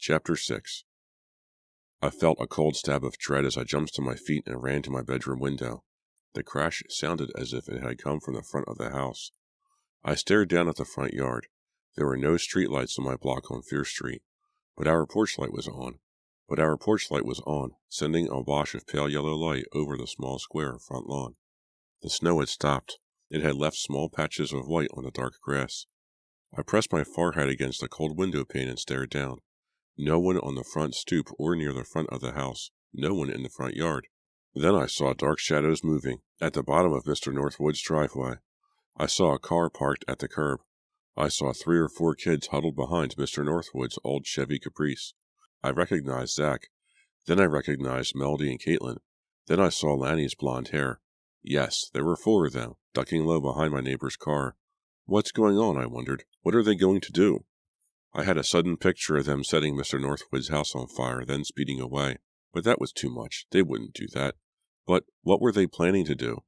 Chapter 6. I felt a cold stab of dread as I jumped to my feet and ran to my bedroom window. The crash sounded as if it had come from the front of the house. I stared down at the front yard. There were no streetlights on my block on Fear Street, but our porch light was on, sending a wash of pale yellow light over the small square front lawn. The snow had stopped. It had left small patches of white on the dark grass. I pressed my forehead against the cold window pane and stared down. No one on the front stoop or near the front of the house. No one in the front yard. Then I saw dark shadows moving at the bottom of Mr. Northwood's driveway. I saw a car parked at the curb. I saw 3 or 4 kids huddled behind Mr. Northwood's old Chevy Caprice. I recognized Zach. Then I recognized Melody and Caitlin. Then I saw Lanny's blonde hair. Yes, there were 4 of them, ducking low behind my neighbor's car. What's going on, I wondered. What are they going to do? I had a sudden picture of them setting Mr. Northwood's house on fire, then speeding away. But that was too much. They wouldn't do that. But what were they planning to do?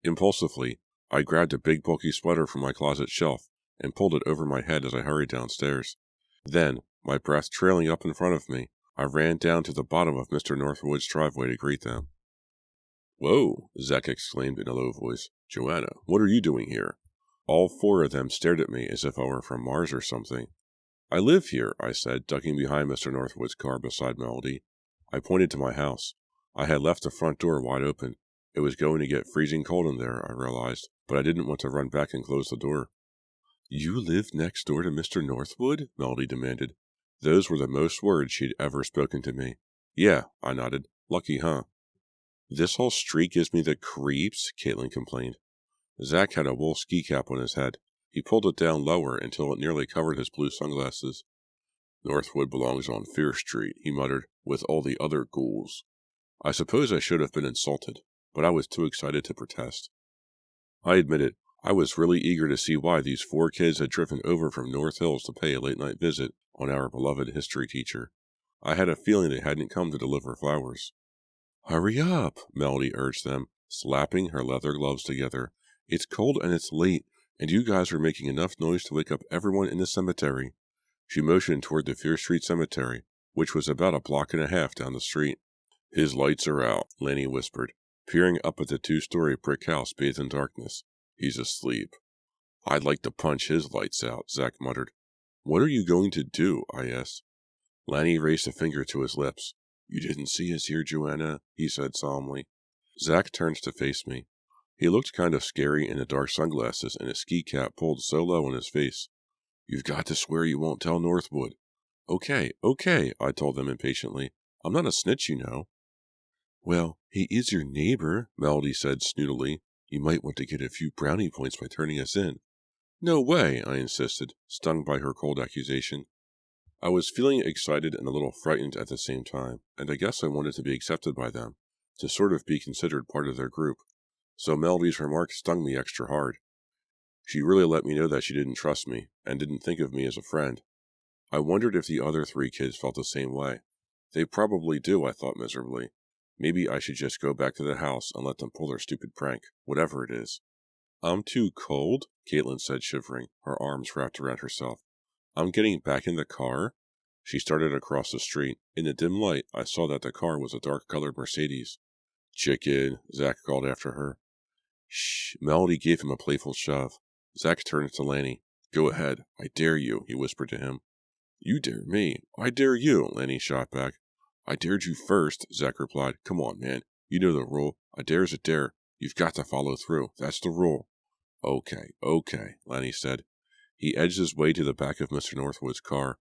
Impulsively, I grabbed a big bulky sweater from my closet shelf and pulled it over my head as I hurried downstairs. Then, my breath trailing up in front of me, I ran down to the bottom of Mr. Northwood's driveway to greet them. "Whoa," Zach exclaimed in a low voice. "Joanna, what are you doing here?" All 4 of them stared at me as if I were from Mars or something. "I live here," I said, ducking behind Mr. Northwood's car beside Melody. I pointed to my house. I had left the front door wide open. It was going to get freezing cold in there, I realized, but I didn't want to run back and close the door. "You live next door to Mr. Northwood?" Melody demanded. Those were the most words she'd ever spoken to me. "Yeah," I nodded. "Lucky, huh?" "This whole street gives me the creeps," Caitlin complained. Zach had a wool ski cap on his head. He pulled it down lower until it nearly covered his blue sunglasses. "Northwood belongs on Fear Street," he muttered, "with all the other ghouls." I suppose I should have been insulted, but I was too excited to protest. I admitted I was really eager to see why these 4 kids had driven over from North Hills to pay a late-night visit on our beloved history teacher. I had a feeling they hadn't come to deliver flowers. "Hurry up," Melody urged them, slapping her leather gloves together. "It's cold and it's late, and you guys are making enough noise to wake up everyone in the cemetery." She motioned toward the Fear Street Cemetery, which was about a block and a half down the street. "His lights are out," Lanny whispered, peering up at the 2-story brick house bathed in darkness. "He's asleep." "I'd like to punch his lights out," Zach muttered. "What are you going to do?" I asked. Lanny raised a finger to his lips. "You didn't see us here, Joanna," he said solemnly. Zach turned to face me. He looked kind of scary in the dark sunglasses and his ski cap pulled so low on his face. "You've got to swear you won't tell Northwood." Okay, I told them impatiently. "I'm not a snitch, you know." "Well, he is your neighbor," Melody said snootily. "You might want to get a few brownie points by turning us in." "No way," I insisted, stung by her cold accusation. I was feeling excited and a little frightened at the same time, and I guess I wanted to be accepted by them, to sort of be considered part of their group. So Melody's remark stung me extra hard. She really let me know that she didn't trust me, and didn't think of me as a friend. I wondered if the other 3 kids felt the same way. They probably do, I thought miserably. Maybe I should just go back to the house and let them pull their stupid prank, whatever it is. "I'm too cold," Caitlin said, shivering, her arms wrapped around herself. "I'm getting back in the car?" She started across the street. In the dim light, I saw that the car was a dark-colored Mercedes. "Chicken," Zach called after her. "Shh," Melody gave him a playful shove. Zach turned to Lanny. "Go ahead. I dare you," he whispered to him. "You dare me. I dare you," Lanny shot back. "I dared you first," Zach replied. "Come on, man. You know the rule. A dare's a dare. You've got to follow through. That's the rule." Okay, Lanny said. He edged his way to the back of Mr. Northwood's car.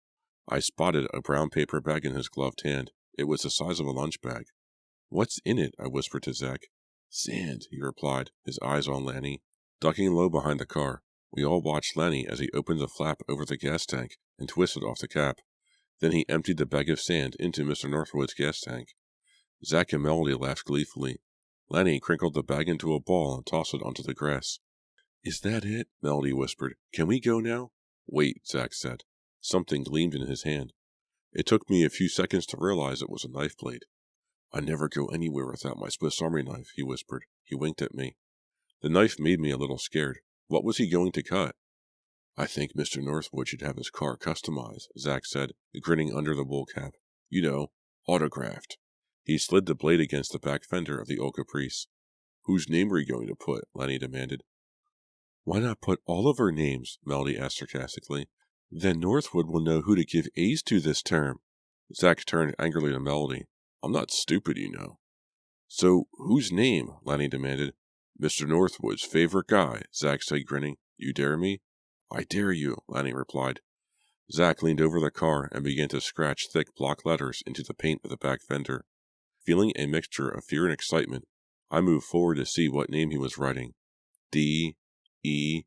I spotted a brown paper bag in his gloved hand. It was the size of a lunch bag. "What's in it?" I whispered to Zach. "Sand," he replied, his eyes on Lanny. Ducking low behind the car, we all watched Lanny as he opened the flap over the gas tank and twisted off the cap. Then he emptied the bag of sand into Mr. Northwood's gas tank. Zach and Melody laughed gleefully. Lanny crinkled the bag into a ball and tossed it onto the grass. "Is that it?" Melody whispered. "Can we go now?" "Wait," Zach said. Something gleamed in his hand. It took me a few seconds to realize it was a knife blade. "I never go anywhere without my Swiss Army knife," he whispered. He winked at me. The knife made me a little scared. What was he going to cut? I think Mr. Northwood should have his car customized, Zach said, grinning under the wool cap. You know, autographed. He slid the blade against the back fender of the old Caprice. Whose name are you going to put? Lenny demanded. Why not put all of our names? Melody asked sarcastically. Then Northwood will know who to give A's to this term. Zach turned angrily to Melody. I'm not stupid, you know. So, whose name? Lenny demanded. Mr. Northwood's favorite guy, Zach said, grinning. You dare me? I dare you, Lenny replied. Zach leaned over the car and began to scratch thick block letters into the paint of the back fender. Feeling a mixture of fear and excitement, I moved forward to see what name he was writing. D, E,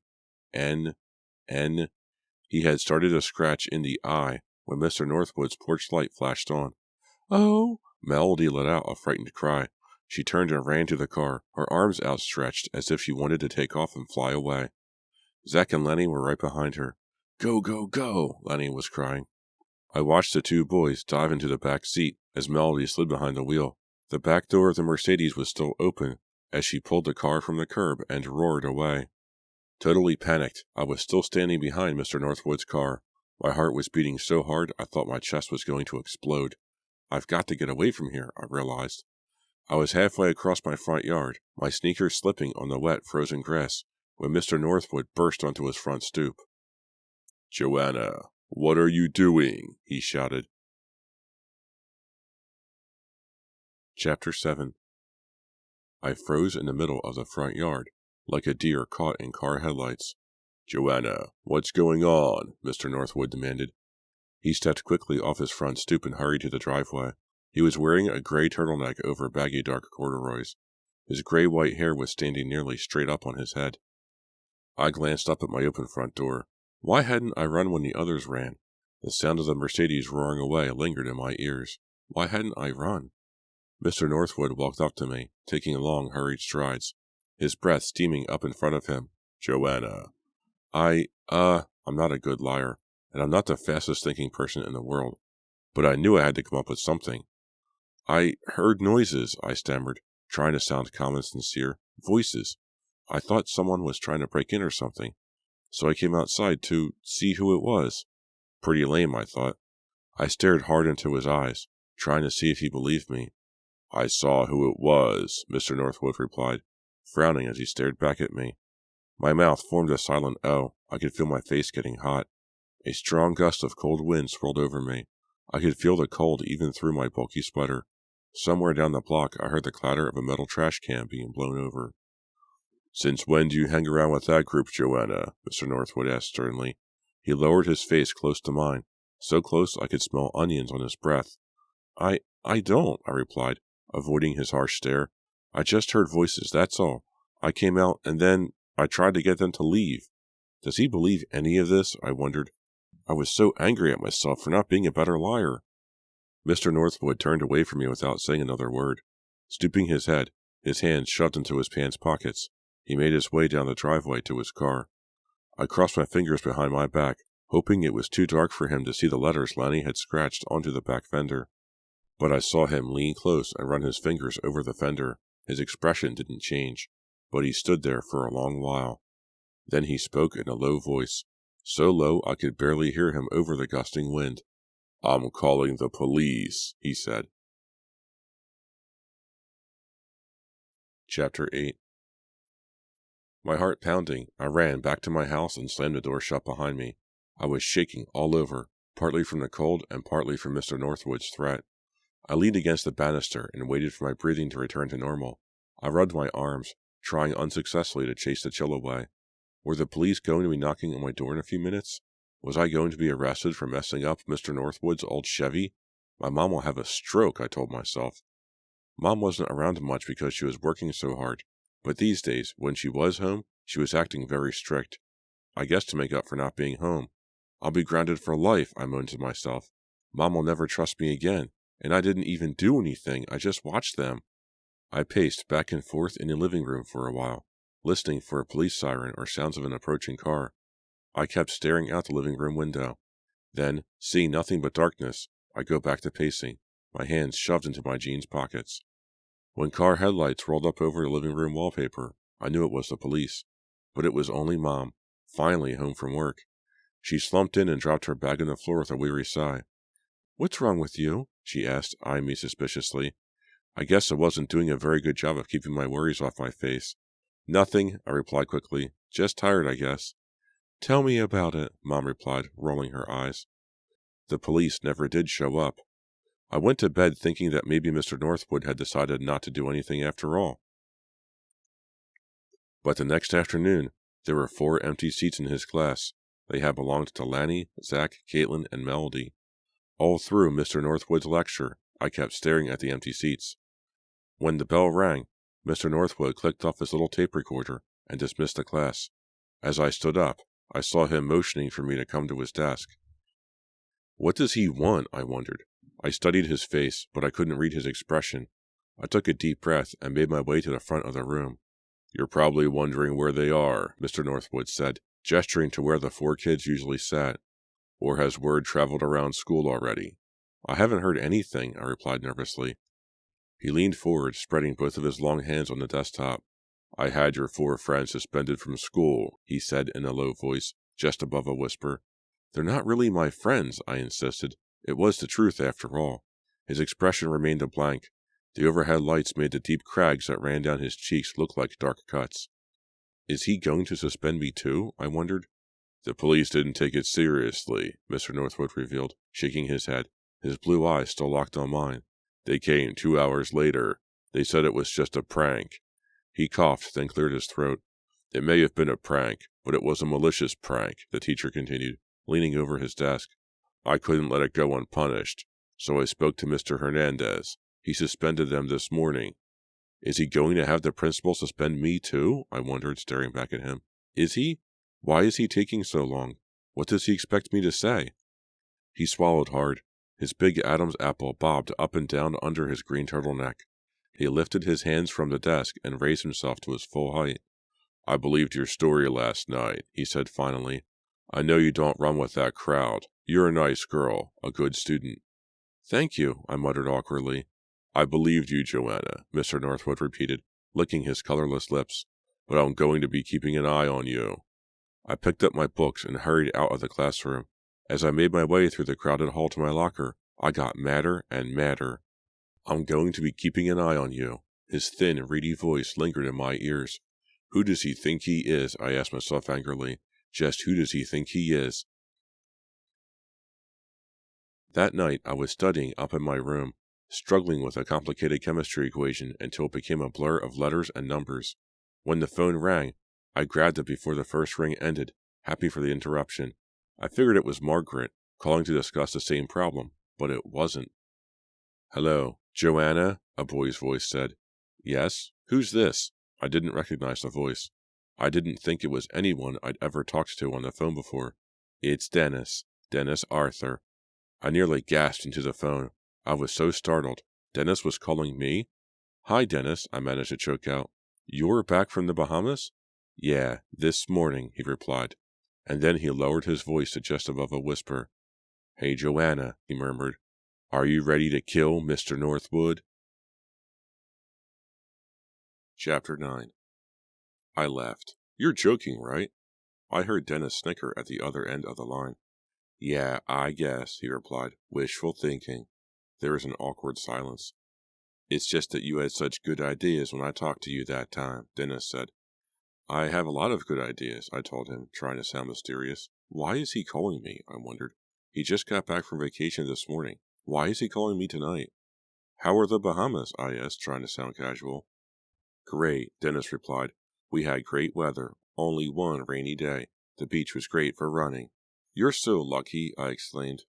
N, N. He had started to scratch in the I when Mr. Northwood's porch light flashed on. Oh! Melody let out a frightened cry. She turned and ran to the car, her arms outstretched as if she wanted to take off and fly away. Zach and Lenny were right behind her. Go, go, go! Lenny was crying. I watched the two boys dive into the back seat as Melody slid behind the wheel. The back door of the Mercedes was still open as she pulled the car from the curb and roared away. Totally panicked, I was still standing behind Mr. Northwood's car. My heart was beating so hard I thought my chest was going to explode. I've got to get away from here, I realized. I was halfway across my front yard, my sneakers slipping on the wet, frozen grass, when Mr. Northwood burst onto his front stoop. Joanna, what are you doing? He shouted. Chapter 7. I froze in the middle of the front yard, like a deer caught in car headlights. Joanna, what's going on? Mr. Northwood demanded. He stepped quickly off his front stoop and hurried to the driveway. He was wearing a gray turtleneck over baggy dark corduroys. His gray-white hair was standing nearly straight up on his head. I glanced up at my open front door. Why hadn't I run when the others ran? The sound of the Mercedes roaring away lingered in my ears. Why hadn't I run? Mr. Northwood walked up to me, taking long, hurried strides, his breath steaming up in front of him. Joanna. I'm not a good liar, and I'm not the fastest thinking person in the world, but I knew I had to come up with something. I heard noises, I stammered, trying to sound calm and sincere. Voices. I thought someone was trying to break in or something, so I came outside to see who it was. Pretty lame, I thought. I stared hard into his eyes, trying to see if he believed me. I saw who it was, Mr. Northwood replied, frowning as he stared back at me. My mouth formed a silent O. I could feel my face getting hot. A strong gust of cold wind swirled over me. I could feel the cold even through my bulky sweater. Somewhere down the block I heard the clatter of a metal trash can being blown over. Since when do you hang around with that group, Joanna? Mr. Northwood asked sternly. He lowered his face close to mine, so close I could smell onions on his breath. I don't, I replied, avoiding his harsh stare. I just heard voices, that's all. I came out, and then I tried to get them to leave. Does he believe any of this? I wondered. I was so angry at myself for not being a better liar. Mr. Northwood turned away from me without saying another word. Stooping his head, his hands shoved into his pants pockets, he made his way down the driveway to his car. I crossed my fingers behind my back, hoping it was too dark for him to see the letters Lenny had scratched onto the back fender. But I saw him lean close and run his fingers over the fender. His expression didn't change, but he stood there for a long while. Then he spoke in a low voice, so low I could barely hear him over the gusting wind. I'm calling the police, he said. Chapter 8. My heart pounding, I ran back to my house and slammed the door shut behind me. I was shaking all over, partly from the cold and partly from Mr. Northwood's threat. I leaned against the banister and waited for my breathing to return to normal. I rubbed my arms, trying unsuccessfully to chase the chill away. Were the police going to be knocking on my door in a few minutes? Was I going to be arrested for messing up Mr. Northwood's old Chevy? My mom will have a stroke, I told myself. Mom wasn't around much because she was working so hard, but these days, when she was home, she was acting very strict. I guess to make up for not being home. I'll be grounded for life, I moaned to myself. Mom will never trust me again, and I didn't even do anything, I just watched them. I paced back and forth in the living room for a while, listening for a police siren or sounds of an approaching car. I kept staring out the living room window. Then, seeing nothing but darkness, I go back to pacing, my hands shoved into my jeans pockets. When car headlights rolled up over the living room wallpaper, I knew it was the police. But it was only Mom, finally home from work. She slumped in and dropped her bag on the floor with a weary sigh. "What's wrong with you?" she asked, eyeing me suspiciously. I guess I wasn't doing a very good job of keeping my worries off my face. "Nothing," I replied quickly. "Just tired, I guess." "Tell me about it," Mom replied, rolling her eyes. The police never did show up. I went to bed thinking that maybe Mr. Northwood had decided not to do anything after all. But the next afternoon, there were 4 empty seats in his class. They had belonged to Lanny, Zach, Caitlin, and Melody. All through Mr. Northwood's lecture, I kept staring at the empty seats. When the bell rang, Mr. Northwood clicked off his little tape recorder and dismissed the class. As I stood up, I saw him motioning for me to come to his desk. What does he want? I wondered. I studied his face, but I couldn't read his expression. I took a deep breath and made my way to the front of the room. "You're probably wondering where they are," Mr. Northwood said, gesturing to where the 4 kids usually sat. "Or has word traveled around school already?" "I haven't heard anything," I replied nervously. He leaned forward, spreading both of his long hands on the desktop. "I had your 4 friends suspended from school," he said in a low voice, just above a whisper. "They're not really my friends," I insisted. It was the truth, after all. His expression remained a blank. The overhead lights made the deep crags that ran down his cheeks look like dark cuts. "Is he going to suspend me too?" I wondered. "The police didn't take it seriously," Mr. Northwood revealed, shaking his head, his blue eyes still locked on mine. "They came 2 hours later. They said it was just a prank." He coughed, then cleared his throat. "It may have been a prank, but it was a malicious prank," the teacher continued, leaning over his desk. "I couldn't let it go unpunished, so I spoke to Mr. Hernandez. He suspended them this morning." "Is he going to have the principal suspend me too?" I wondered, staring back at him. "Is he? Why is he taking so long? What does he expect me to say?" He swallowed hard. His big Adam's apple bobbed up and down under his green turtleneck. He lifted his hands from the desk and raised himself to his full height. "I believed your story last night," he said finally. "I know you don't run with that crowd. You're a nice girl, a good student." "Thank you," I muttered awkwardly. "I believed you, Joanna," Mr. Northwood repeated, licking his colorless lips. "But I'm going to be keeping an eye on you." I picked up my books and hurried out of the classroom. As I made my way through the crowded hall to my locker, I got madder and madder. "I'm going to be keeping an eye on you." His thin, reedy voice lingered in my ears. Who does he think he is? I asked myself angrily. Just who does he think he is? That night, I was studying up in my room, struggling with a complicated chemistry equation until it became a blur of letters and numbers. When the phone rang, I grabbed it before the first ring ended, happy for the interruption. I figured it was Margaret, calling to discuss the same problem, but it wasn't. "Hello, Joanna?" a boy's voice said. "Yes? Who's this?" I didn't recognize the voice. I didn't think it was anyone I'd ever talked to on the phone before. "It's Dennis. Dennis Arthur." I nearly gasped into the phone. I was so startled. Dennis was calling me? "Hi, Dennis," I managed to choke out. "You're back from the Bahamas?" "Yeah, this morning," he replied. And then he lowered his voice to just above a whisper. "Hey, Joanna," he murmured. "Are you ready to kill Mr. Northwood?" Chapter 9. I laughed. "You're joking, right?" I heard Dennis snicker at the other end of the line. "Yeah, I guess," he replied. "Wishful thinking." There was an awkward silence. "It's just that you had such good ideas when I talked to you that time," Dennis said. "I have a lot of good ideas," I told him, trying to sound mysterious. Why is he calling me? I wondered. He just got back from vacation this morning. Why is he calling me tonight? "How are the Bahamas?" I asked, trying to sound casual. "Great," Dennis replied. "We had great weather, only one rainy day. The beach was great for running." "You're so lucky," I exclaimed.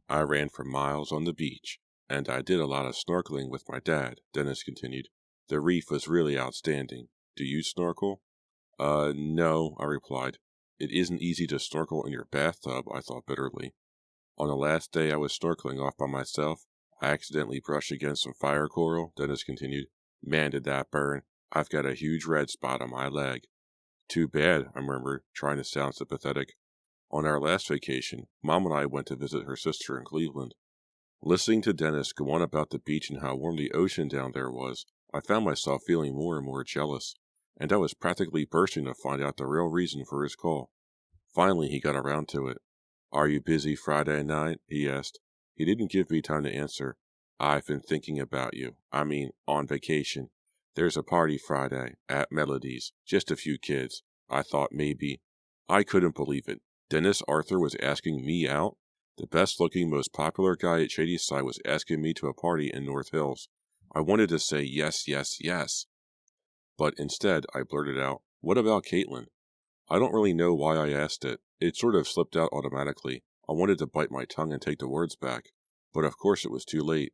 "I ran for miles on the beach, and I did a lot of snorkeling with my dad," Dennis continued. "The reef was really outstanding. Do you snorkel?" No," I replied. "It isn't easy to snorkel in your bathtub," I thought bitterly. "On the last day I was snorkeling off by myself, I accidentally brushed against some fire coral," Dennis continued. "Man, did that burn. I've got a huge red spot on my leg." "Too bad," I murmured, trying to sound sympathetic. "On our last vacation, Mom and I went to visit her sister in Cleveland." Listening to Dennis go on about the beach and how warm the ocean down there was, I found myself feeling more and more jealous, and I was practically bursting to find out the real reason for his call. Finally, he got around to it. Are you busy Friday night? He asked. He didn't give me time to answer. I've been thinking about you. I mean, on vacation. There's a party Friday, at Melody's. Just a few kids. I thought maybe. I couldn't believe it. Dennis Arthur was asking me out? The best-looking, most popular guy at Shadyside was asking me to a party in North Hills. I wanted to say yes, yes, yes. But instead, I blurted out, what about Caitlin? I don't really know why I asked it. It sort of slipped out automatically. I wanted to bite my tongue and take the words back. But of course it was too late.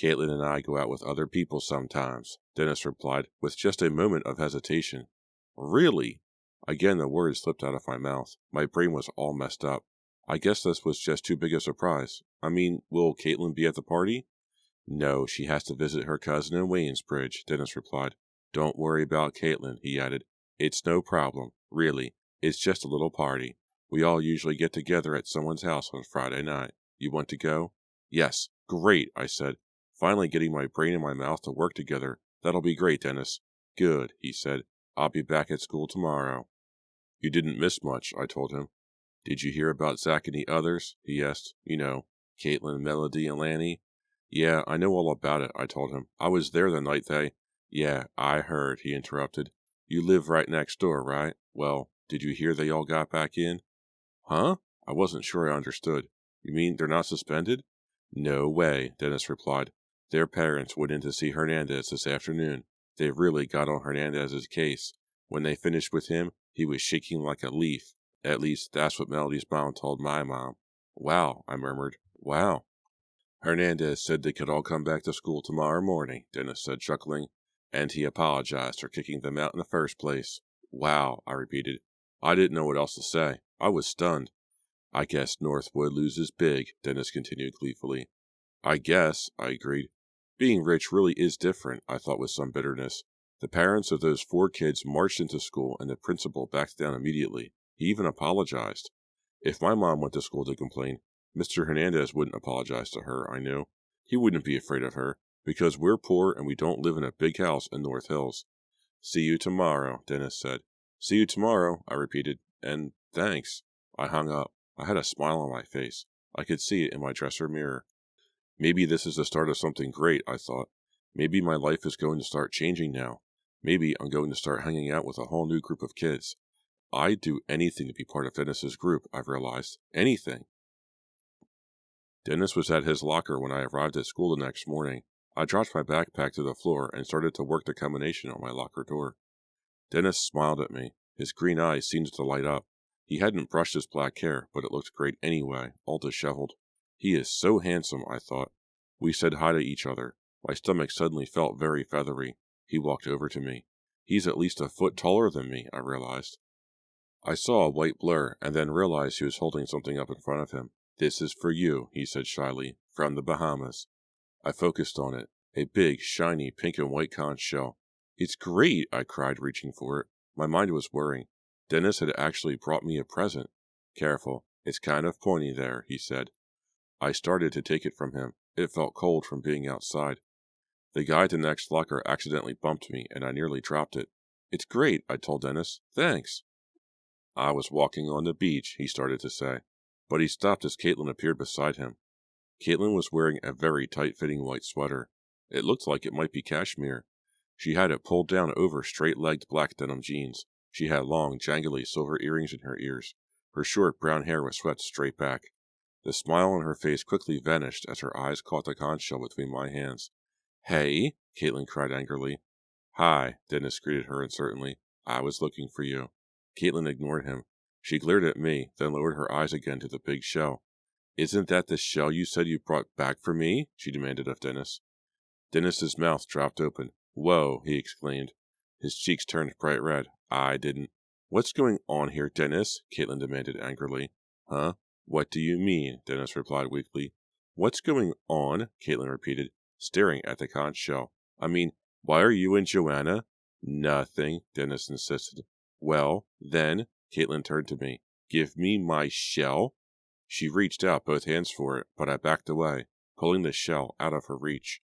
Caitlin and I go out with other people sometimes, Dennis replied, with just a moment of hesitation. Really? Again the words slipped out of my mouth. My brain was all messed up. I guess this was just too big a surprise. I mean, will Caitlin be at the party? No, she has to visit her cousin in Waynesbridge, Dennis replied. Don't worry about Caitlin, he added. It's no problem, really. It's just a little party. We all usually get together at someone's house on Friday night. You want to go? Yes. Great, I said, finally getting my brain and my mouth to work together. That'll be great, Dennis. Good, he said. I'll be back at school tomorrow. You didn't miss much, I told him. Did you hear about Zach and the others? He asked. You know, Caitlin, Melody, and Lanny. Yeah, I know all about it, I told him. I was there the night they... Yeah, I heard, he interrupted. You live right next door, right? Well, did you hear they all got back in? Huh? I wasn't sure I understood. You mean they're not suspended? No way, Dennis replied. Their parents went in to see Hernandez this afternoon. They really got on Hernandez's case. When they finished with him, he was shaking like a leaf. At least, that's what Melody's mom told my mom. Wow, I murmured. Wow. Hernandez said they could all come back to school tomorrow morning, Dennis said, chuckling, and he apologized for kicking them out in the first place. Wow, I repeated. I didn't know what else to say. I was stunned. I guess Northwood loses big, Dennis continued gleefully. I guess, I agreed. Being rich really is different, I thought with some bitterness. The parents of those 4 kids marched into school and the principal backed down immediately. He even apologized. If my mom went to school to complain, Mr. Hernandez wouldn't apologize to her, I knew. He wouldn't be afraid of her, because we're poor and we don't live in a big house in North Hills. See you tomorrow, Dennis said. See you tomorrow, I repeated, and thanks. I hung up. I had a smile on my face. I could see it in my dresser mirror. Maybe this is the start of something great, I thought. Maybe my life is going to start changing now. Maybe I'm going to start hanging out with a whole new group of kids. I'd do anything to be part of Dennis's group, I've realized. Anything. Dennis was at his locker when I arrived at school the next morning. I dropped my backpack to the floor and started to work the combination on my locker door. Dennis smiled at me. His green eyes seemed to light up. He hadn't brushed his black hair, but it looked great anyway, all disheveled. He is so handsome, I thought. We said hi to each other. My stomach suddenly felt very feathery. He walked over to me. He's at least a foot taller than me, I realized. I saw a white blur, and then realized he was holding something up in front of him. This is for you, he said shyly, from the Bahamas. I focused on it. A big, shiny pink and white conch shell. It's great, I cried, reaching for it. My mind was whirring. Dennis had actually brought me a present. Careful, it's kind of pointy there, he said. I started to take it from him. It felt cold from being outside. The guy at the next locker accidentally bumped me, and I nearly dropped it. It's great, I told Dennis. Thanks. I was walking on the beach, he started to say, but he stopped as Caitlin appeared beside him. Caitlin was wearing a very tight-fitting white sweater. It looked like it might be cashmere. She had it pulled down over straight-legged black denim jeans. She had long, jangly silver earrings in her ears. Her short brown hair was swept straight back. The smile on her face quickly vanished as her eyes caught the conch shell between my hands. Hey, Caitlin cried angrily. Hi, Dennis greeted her uncertainly. I was looking for you. Caitlin ignored him. She glared at me, then lowered her eyes again to the big shell. Isn't that the shell you said you brought back for me? She demanded of Dennis. Dennis's mouth dropped open. Whoa, he exclaimed. His cheeks turned bright red. I didn't. What's going on here, Dennis? Caitlin demanded angrily. Huh? What do you mean? Dennis replied weakly. What's going on? Caitlin repeated, staring at the conch shell. I mean, why are you and Joanna? Nothing, Dennis insisted. Well, then, Caitlin turned to me. Give me my shell? She reached out both hands for it, but I backed away, pulling the shell out of her reach.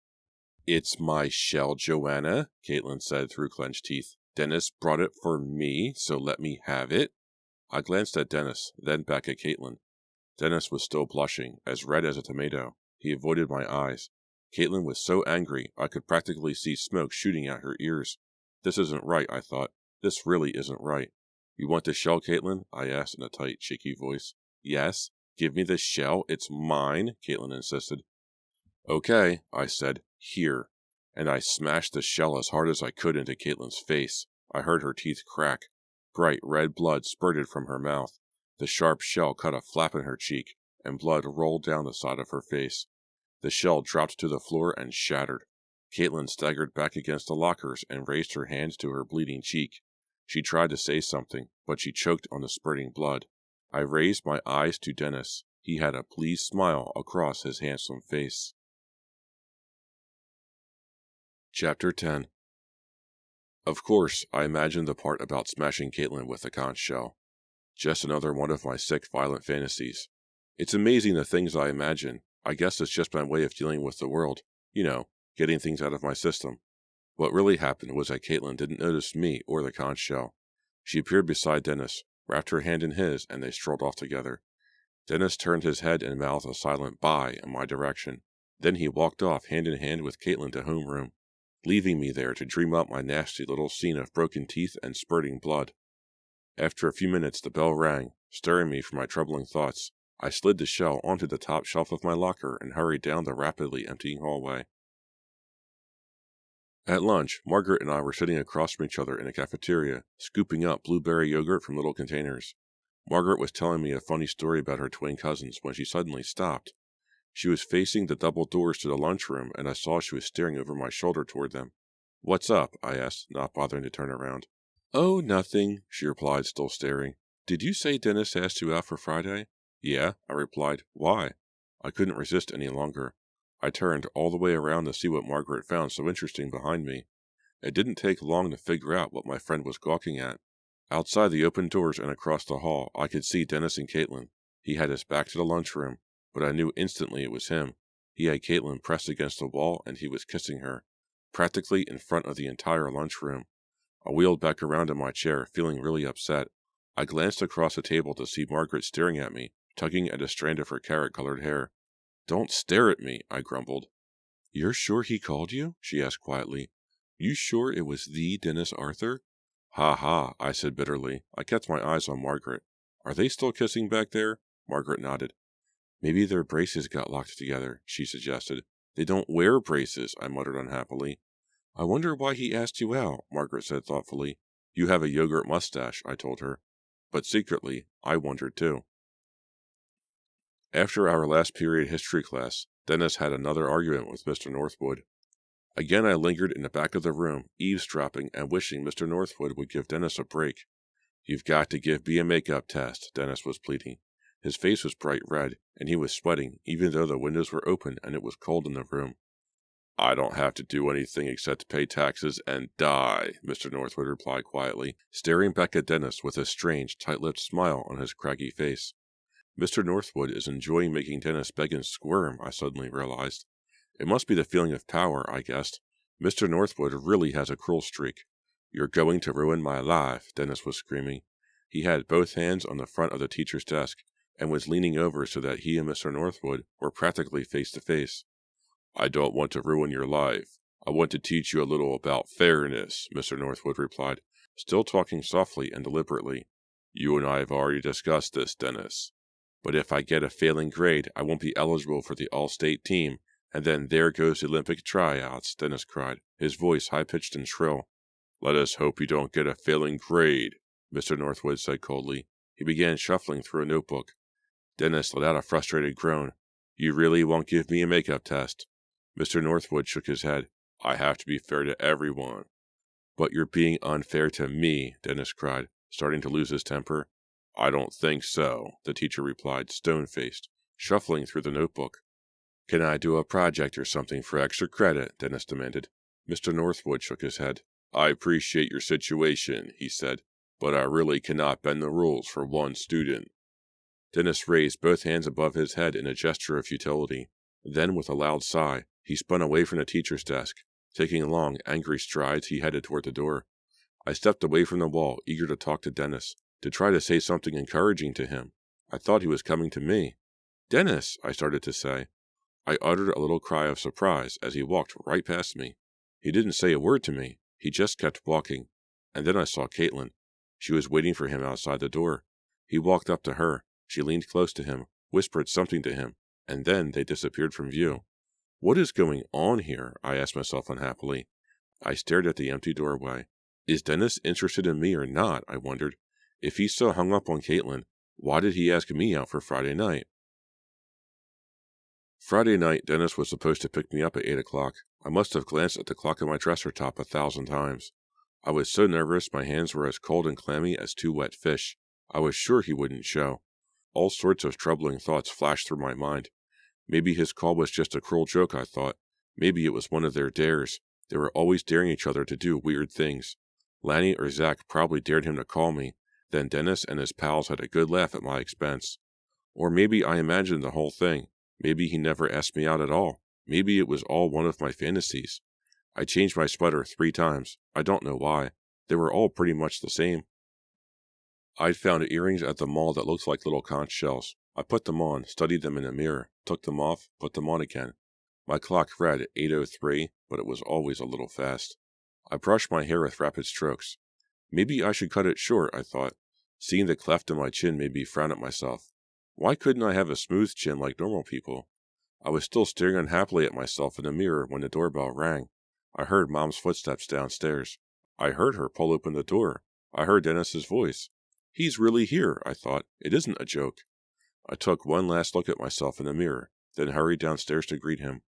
It's my shell, Joanna, Caitlin said through clenched teeth. Dennis brought it for me, so let me have it. I glanced at Dennis, then back at Caitlin. Dennis was still blushing, as red as a tomato. He avoided my eyes. Caitlin was so angry I could practically see smoke shooting out her ears. This isn't right, I thought. This really isn't right. You want the shell, Caitlin? I asked in a tight, shaky voice. Yes. Give me the shell. It's mine, Caitlin insisted. Okay, I said. Here. And I smashed the shell as hard as I could into Caitlin's face. I heard her teeth crack. Bright red blood spurted from her mouth. The sharp shell cut a flap in her cheek, and blood rolled down the side of her face. The shell dropped to the floor and shattered. Caitlin staggered back against the lockers and raised her hand to her bleeding cheek. She tried to say something, but she choked on the spurting blood. I raised my eyes to Dennis. He had a pleased smile across his handsome face. Chapter 10. Of course, I imagined the part about smashing Caitlin with the conch shell. Just another one of my sick, violent fantasies. It's amazing the things I imagine. I guess it's just my way of dealing with the world. Getting things out of my system. What really happened was that Caitlin didn't notice me or the conch shell. She appeared beside Dennis, wrapped her hand in his, and they strolled off together. Dennis turned his head and mouthed a silent bye in my direction. Then he walked off hand in hand with Caitlin to homeroom, leaving me there to dream up my nasty little scene of broken teeth and spurting blood. After a few minutes the bell rang, stirring me from my troubling thoughts. I slid the shell onto the top shelf of my locker and hurried down the rapidly emptying hallway. At lunch, Margaret and I were sitting across from each other in a cafeteria, scooping up blueberry yogurt from little containers. Margaret was telling me a funny story about her twin cousins when she suddenly stopped. She was facing the double doors to the lunchroom, and I saw she was staring over my shoulder toward them. What's up? I asked, not bothering to turn around. Oh, nothing, she replied, still staring. Did you say Dennis asked you out for Friday? Yeah, I replied. Why? I couldn't resist any longer. I turned all the way around to see what Margaret found so interesting behind me. It didn't take long to figure out what my friend was gawking at. Outside the open doors and across the hall, I could see Dennis and Caitlin. He had his back to the lunchroom, but I knew instantly it was him. He had Caitlin pressed against the wall, and he was kissing her, practically in front of the entire lunchroom. I wheeled back around in my chair, feeling really upset. I glanced across the table to see Margaret staring at me, tugging at a strand of her carrot-colored hair. Don't stare at me, I grumbled. You're sure he called you? She asked quietly. You sure it was the Dennis Arthur? Ha ha, I said bitterly. I kept my eyes on Margaret. Are they still kissing back there? Margaret nodded. Maybe their braces got locked together, she suggested. They don't wear braces, I muttered unhappily. I wonder why he asked you out, Margaret said thoughtfully. You have a yogurt mustache, I told her. But secretly, I wondered too. After our last period history class, Dennis had another argument with Mr. Northwood. Again I lingered in the back of the room, eavesdropping and wishing Mr. Northwood would give Dennis a break. You've got to give me a makeup test, Dennis was pleading. His face was bright red, and he was sweating, even though the windows were open and it was cold in the room. I don't have to do anything except pay taxes and die, Mr. Northwood replied quietly, staring back at Dennis with a strange, tight-lipped smile on his craggy face. Mr. Northwood is enjoying making Dennis beg and squirm, I suddenly realized. It must be the feeling of power, I guessed. Mr. Northwood really has a cruel streak. You're going to ruin my life, Dennis was screaming. He had both hands on the front of the teacher's desk, and was leaning over so that he and Mr. Northwood were practically face to face. I don't want to ruin your life. I want to teach you a little about fairness, Mr. Northwood replied, still talking softly and deliberately. You and I have already discussed this, Dennis. But if I get a failing grade, I won't be eligible for the all-state team, and then there goes the Olympic tryouts, Dennis cried, his voice high-pitched and shrill. Let us hope you don't get a failing grade, Mr. Northwood said coldly. He began shuffling through a notebook. Dennis let out a frustrated groan. You really won't give me a makeup test? Mr. Northwood shook his head. I have to be fair to everyone. But you're being unfair to me, Dennis cried, starting to lose his temper. I don't think so, the teacher replied, stone-faced, shuffling through the notebook. Can I do a project or something for extra credit? Dennis demanded. Mr. Northwood shook his head. I appreciate your situation, he said, but I really cannot bend the rules for one student. Dennis raised both hands above his head in a gesture of futility. Then, with a loud sigh, he spun away from the teacher's desk. Taking long, angry strides, he headed toward the door. I stepped away from the wall, eager to talk to Dennis, to try to say something encouraging to him. I thought he was coming to me. "Dennis," I started to say. I uttered a little cry of surprise as he walked right past me. He didn't say a word to me. He just kept walking. And then I saw Caitlin. She was waiting for him outside the door. He walked up to her. She leaned close to him, whispered something to him, and then they disappeared from view. What is going on here? I asked myself unhappily. I stared at the empty doorway. Is Dennis interested in me or not? I wondered. If he's so hung up on Caitlin, why did he ask me out for Friday night? Friday night, Dennis was supposed to pick me up at 8 o'clock. I must have glanced at the clock on my dresser top 1,000 times. I was so nervous my hands were as cold and clammy as two wet fish. I was sure he wouldn't show. All sorts of troubling thoughts flashed through my mind. Maybe his call was just a cruel joke, I thought. Maybe it was one of their dares. They were always daring each other to do weird things. Lanny or Zach probably dared him to call me. Then Dennis and his pals had a good laugh at my expense. Or maybe I imagined the whole thing. Maybe he never asked me out at all. Maybe it was all one of my fantasies. I changed my sweater 3 times. I don't know why. They were all pretty much the same. I'd found earrings at the mall that looked like little conch shells. I put them on, studied them in a mirror, took them off, put them on again. My clock read 8:03, but it was always a little fast. I brushed my hair with rapid strokes. Maybe I should cut it short, I thought. Seeing the cleft in my chin made me frown at myself. Why couldn't I have a smooth chin like normal people? I was still staring unhappily at myself in the mirror when the doorbell rang. I heard Mom's footsteps downstairs. I heard her pull open the door. I heard Dennis's voice. He's really here, I thought. It isn't a joke. I took one last look at myself in the mirror, then hurried downstairs to greet him.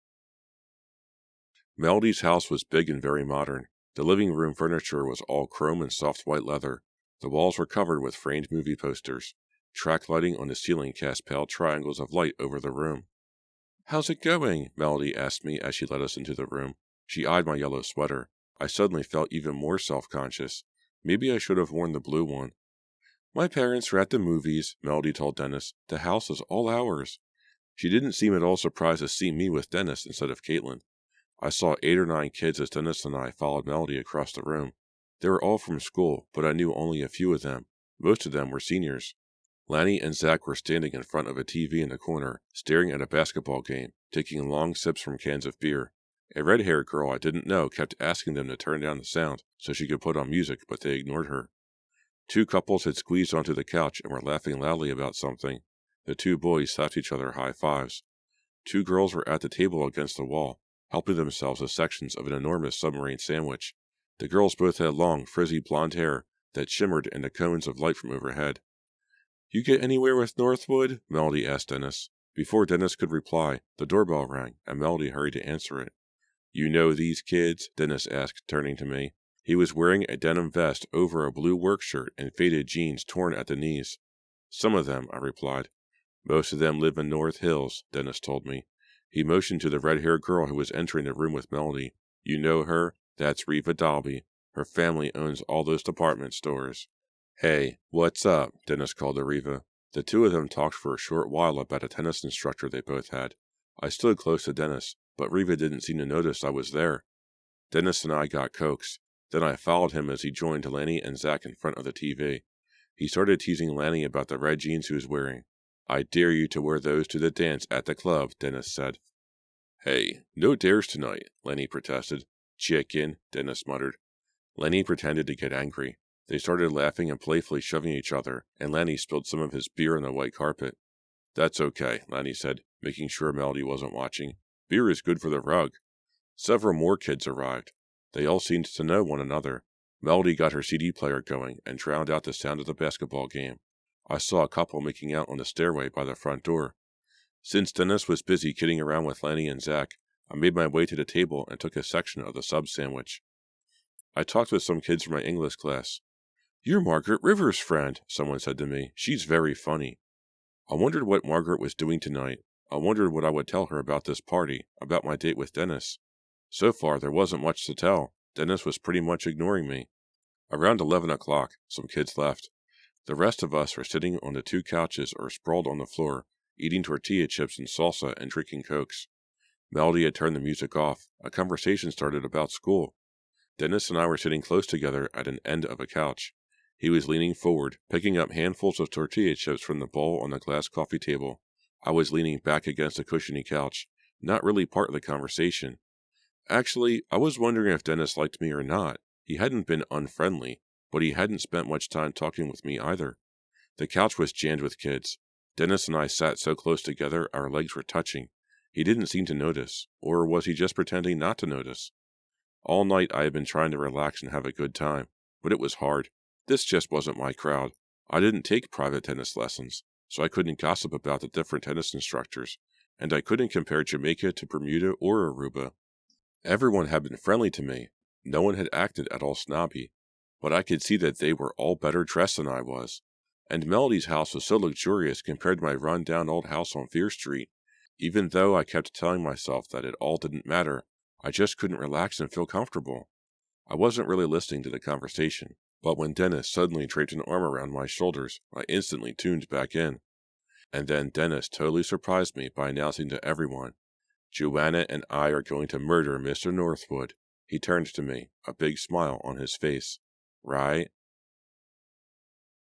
Melody's house was big and very modern. The living room furniture was all chrome and soft white leather. The walls were covered with framed movie posters. Track lighting on the ceiling cast pale triangles of light over the room. "How's it going?" Melody asked me as she led us into the room. She eyed my yellow sweater. I suddenly felt even more self-conscious. Maybe I should have worn the blue one. "My parents are at the movies," Melody told Dennis. "The house is all ours." She didn't seem at all surprised to see me with Dennis instead of Caitlin. I saw 8 or 9 kids as Dennis and I followed Melody across the room. They were all from school, but I knew only a few of them. Most of them were seniors. Lanny and Zach were standing in front of a TV in the corner, staring at a basketball game, taking long sips from cans of beer. A red-haired girl I didn't know kept asking them to turn down the sound so she could put on music, but they ignored her. 2 couples had squeezed onto the couch and were laughing loudly about something. The 2 boys slapped each other high fives. 2 girls were at the table against the wall, helping themselves to sections of an enormous submarine sandwich. The girls both had long, frizzy blonde hair that shimmered in the cones of light from overhead. "You get anywhere with Northwood?" Melody asked Dennis. Before Dennis could reply, the doorbell rang, and Melody hurried to answer it. "You know these kids?" Dennis asked, turning to me. He was wearing a denim vest over a blue work shirt and faded jeans torn at the knees. "Some of them," I replied. "Most of them live in North Hills," Dennis told me. He motioned to the red-haired girl who was entering the room with Melody. "You know her? That's Reva Dalby. Her family owns all those department stores." "Hey, what's up?" Dennis called to Reva. The 2 of them talked for a short while about a tennis instructor they both had. I stood close to Dennis, but Reva didn't seem to notice I was there. Dennis and I got Cokes. Then I followed him as he joined Lanny and Zach in front of the TV. He started teasing Lanny about the red jeans he was wearing. "I dare you to wear those to the dance at the club," Dennis said. "Hey, no dares tonight," Lanny protested. "Chicken," Dennis muttered. Lanny pretended to get angry. They started laughing and playfully shoving each other, and Lanny spilled some of his beer on the white carpet. "That's okay," Lanny said, making sure Melody wasn't watching. "Beer is good for the rug." Several more kids arrived. They all seemed to know one another. Melody got her CD player going and drowned out the sound of the basketball game. I saw a couple making out on the stairway by the front door. Since Dennis was busy kidding around with Lanny and Zach, I made my way to the table and took a section of the sub sandwich. I talked with some kids from my English class. "You're Margaret Rivers' friend," someone said to me. "She's very funny." I wondered what Margaret was doing tonight. I wondered what I would tell her about this party, about my date with Dennis. So far, there wasn't much to tell. Dennis was pretty much ignoring me. Around 11 o'clock, some kids left. The rest of us were sitting on the 2 couches or sprawled on the floor, eating tortilla chips and salsa and drinking Cokes. Melody had turned the music off. A conversation started about school. Dennis and I were sitting close together at an end of a couch. He was leaning forward, picking up handfuls of tortilla chips from the bowl on the glass coffee table. I was leaning back against a cushiony couch, not really part of the conversation. Actually, I was wondering if Dennis liked me or not. He hadn't been unfriendly, but he hadn't spent much time talking with me either. The couch was jammed with kids. Dennis and I sat so close together our legs were touching. He didn't seem to notice, or was he just pretending not to notice? All night I had been trying to relax and have a good time, but it was hard. This just wasn't my crowd. I didn't take private tennis lessons, so I couldn't gossip about the different tennis instructors, and I couldn't compare Jamaica to Bermuda or Aruba. Everyone had been friendly to me. No one had acted at all snobby, but I could see that they were all better dressed than I was. And Melody's house was so luxurious compared to my run-down old house on Fear Street. Even though I kept telling myself that it all didn't matter, I just couldn't relax and feel comfortable. I wasn't really listening to the conversation, but when Dennis suddenly draped an arm around my shoulders, I instantly tuned back in. And then Dennis totally surprised me by announcing to everyone, "Joanna and I are going to murder Mr. Northwood." He turned to me, a big smile on his face. "Right?"